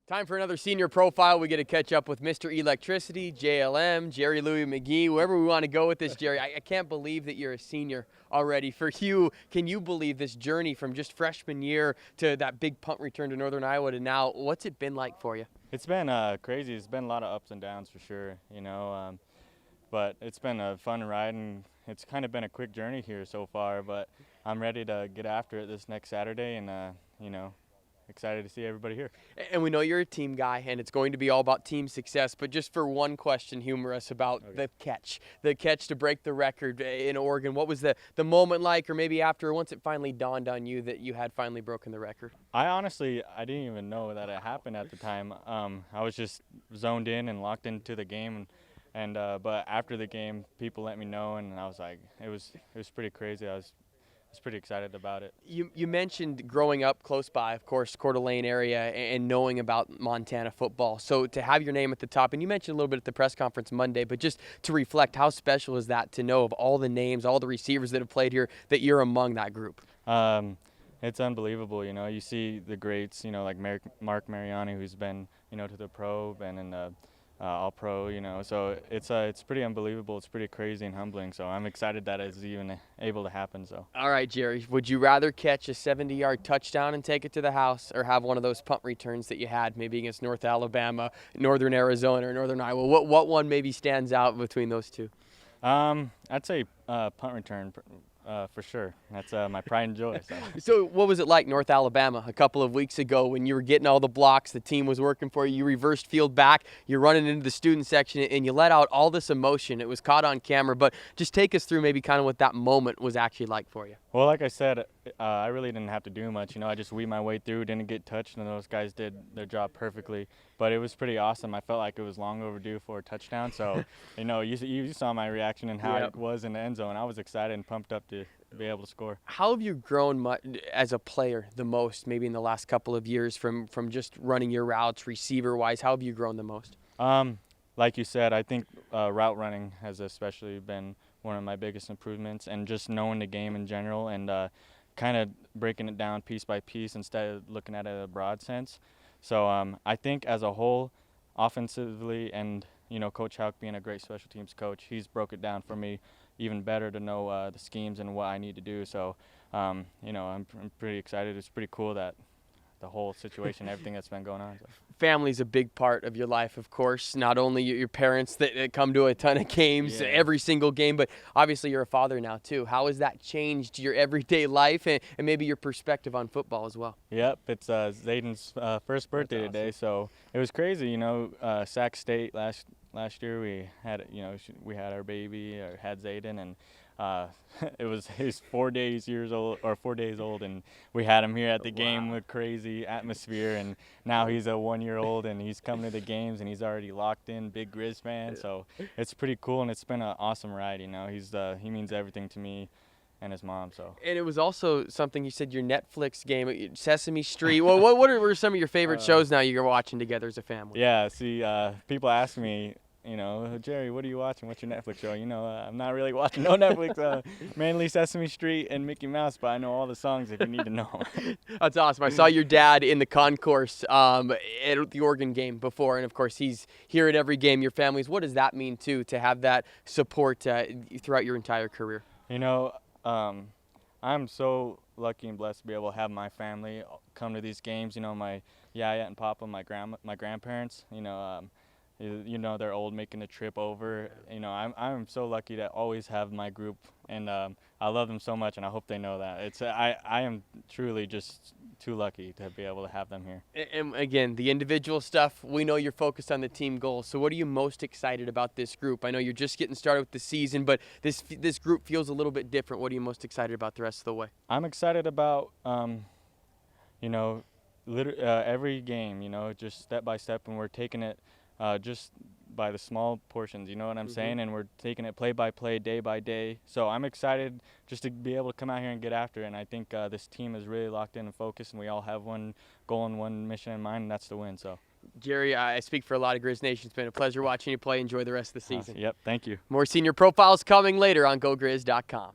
Time for another senior profile. We get to catch up with Mr. Electricity, JLM, Jerry Louie-McGee, wherever we want to go with this, Jerry. I can't believe that you're a senior already. For you, can you believe this journey from just freshman year to that big punt return to Northern Iowa to now? What's it been like for you? It's been crazy. It's been a lot of ups and downs for sure, but it's been a fun ride, and it's kind of been a quick journey here so far, but I'm ready to get after it this next Saturday, and, excited to see everybody here. And we know you're a team guy, and it's going to be all about team success, but just for one question, humorous about the catch to break the record in Oregon. What was the moment like, or maybe after, once it finally dawned on you that you had finally broken the record? I didn't even know that it happened at the time. I was just zoned in and locked into the game, but after the game, people let me know, and I was like, it was pretty crazy. I was pretty excited about it. You mentioned growing up close by, of course, Coeur d'Alene area, and knowing about Montana football. So to have your name at the top, and you mentioned a little bit at the press conference Monday, but just to reflect, how special is that to know of all the names, all the receivers that have played here, that you're among that group? It's unbelievable. You see the greats, like Mark Mariani, who's been, to the pro and in the All-Pro, so it's pretty unbelievable. It's pretty crazy and humbling, so I'm excited that it's even able to happen. So. All right, Jerry, would you rather catch a 70-yard touchdown and take it to the house, or have one of those punt returns that you had maybe against North Alabama, Northern Arizona, or Northern Iowa? What one maybe stands out between those two? I'd say punt return. For sure. That's my pride and joy. So what was it like, North Alabama, a couple of weeks ago when you were getting all the blocks, the team was working for you, you reversed field back, you're running into the student section, and you let out all this emotion. It was caught on camera, but just take us through maybe kind of what that moment was actually like for you. Well, like I said, I really didn't have to do much. I just weaved my way through, didn't get touched, and those guys did their job perfectly. But it was pretty awesome. I felt like it was long overdue for a touchdown. So, you saw my reaction and how it was in the end zone. I was excited and pumped up to be able to score. How have you grown as a player the most, maybe in the last couple of years, from just running your routes, receiver-wise? How have you grown the most? Like you said, I think route running has especially been one of my biggest improvements, and just knowing the game in general and kind of breaking it down piece by piece instead of looking at it in a broad sense. So I think as a whole, offensively, and Coach Houck being a great special teams coach, he's broke it down for me even better to know the schemes and what I need to do. So, I'm pretty excited. It's pretty cool that the whole situation, everything that's been going on. So. Family's a big part of your life, of course. Not only your parents that come to a ton of games, every single game, but obviously you're a father now too. How has that changed your everyday life and maybe your perspective on football as well? Yep, it's Zayden's first birthday today, so it was crazy. Sac State last year we had we had our baby, or had Zayden, and he's 4 days old, and we had him here at the game with crazy atmosphere, and now he's a 1-year-old and he's coming to the games and he's already locked in, big Grizz fan. So it's pretty cool, and it's been an awesome ride. He means everything to me and his mom. So. And it was also something you said, your Netflix game, Sesame Street. Well, what were some of your favorite shows now you're watching together as a family? Yeah, see, people ask me, Jerry, what are you watching? What's your Netflix show? I'm not really watching no Netflix, mainly Sesame Street and Mickey Mouse, but I know all the songs if you need to know. That's awesome. I saw your dad in the concourse at the Oregon game before, and of course he's here at every game. Your families, what does that mean too, to have that support throughout your entire career? I'm so lucky and blessed to be able to have my family come to these games. My yaya and papa, my grandparents, they're old, making the trip over. I'm so lucky to always have my group, and I love them so much, and I hope they know that. I am truly just too lucky to be able to have them here. And again, the individual stuff, we know you're focused on the team goals. So what are you most excited about this group? I know you're just getting started with the season, but this group feels a little bit different. What are you most excited about the rest of the way? I'm excited about, every game, just step by step, and we're taking it just by the small portions, you know what I'm saying? And we're taking it play by play, day by day. So I'm excited just to be able to come out here and get after it. And I think this team is really locked in and focused, and we all have one goal and one mission in mind, and that's to win. So, Jerry, I speak for a lot of Grizz Nation. It's been a pleasure watching you play. Enjoy the rest of the season. Yep, thank you. More senior profiles coming later on GoGrizz.com.